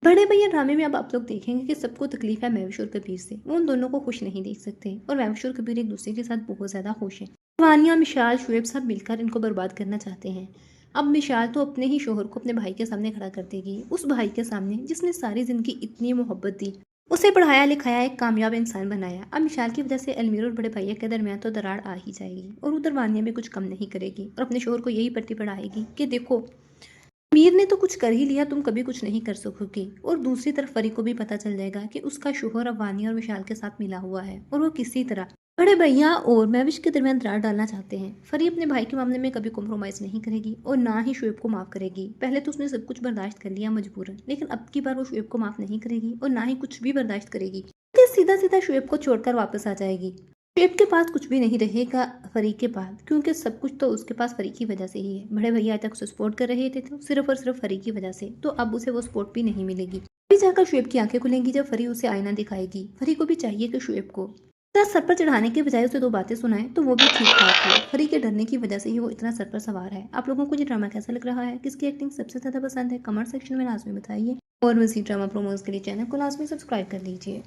बड़े भैया ड्रामे में अब आप लोग देखेंगे कि सबको तकलीफ है महविश और कबीर से। वो उन दोनों को खुश नहीं देख सकते और महविश और कबीर एक दूसरे के साथ बहुत ज़्यादा खुश हैं। वानिया, मिशाल, शुएब सब मिलकर इनको बर्बाद करना चाहते हैं। अब मिशाल तो अपने ही शोहर को अपने भाई के सामने खड़ा कर देगी, उस भाई के सामने जिसने सारी ज़िंदगी इतनी मोहब्बत दी, उसे पढ़ाया लिखाया, एक कामयाब इंसान बनाया। अब मिशाल की वजह से अलमीर और बड़े भैया के दरमियान तो दरार आ ही जाएगी और उधर वानिया भी कुछ कम नहीं करेगी और अपने शोहर को यही पट्टी पढ़ाएगी कि देखो, मीर ने तो कुछ कर ही लिया, तुम कभी कुछ नहीं कर सकोगे। और दूसरी तरफ फरी को भी पता चल जाएगा कि उसका शोहर अब वानिया और विशाल के साथ मिला हुआ है और वो किसी तरह बड़े भैया और महविश के दरमियान दरार डालना चाहते हैं। फरी अपने भाई के मामले में कभी कॉम्प्रोमाइज़ नहीं करेगी और ना ही शुएब को माफ़ करेगी। पहले तो उसने सब कुछ बर्दाश्त कर लिया मजबूरन, लेकिन अब की बार वो शुएब को माफ़ नहीं करेगी और ना ही कुछ भी बर्दाश्त करेगी। सीधा सीधा शुएब को छोड़कर वापस आ जाएगी। शुएब के पास कुछ भी नहीं रहेगा फरी के बाद, क्योंकि सब कुछ तो उसके पास फरी की वजह से ही है। बड़े भैया आज तक उसे सपोर्ट कर रहे थे तो सिर्फ और सिर्फ फरी की वजह से, तो अब उसे वो सपोर्ट भी नहीं मिलेगी। अभी जाकर शुएब की आंखें खुलेंगी जब फरी उसे आईना दिखाएगी। फरी को भी चाहिए कि शुएब को इतना सर पर चढ़ाने के बजाय उसे दो बातें सुनाए तो वो भी ठीक ठाक हो। फरी के डरने की वजह से ही वो इतना सर पर सवार है। आप लोगों को ये ड्रामा कैसा लग रहा है, किसकी एक्टिंग सबसे ज्यादा पसंद है, कमेंट सेक्शन में लाजमी बताइए और मज़ीद ड्रामा प्रोमोज के लिए चैनल को लाजमी सब्सक्राइब कर लीजिए।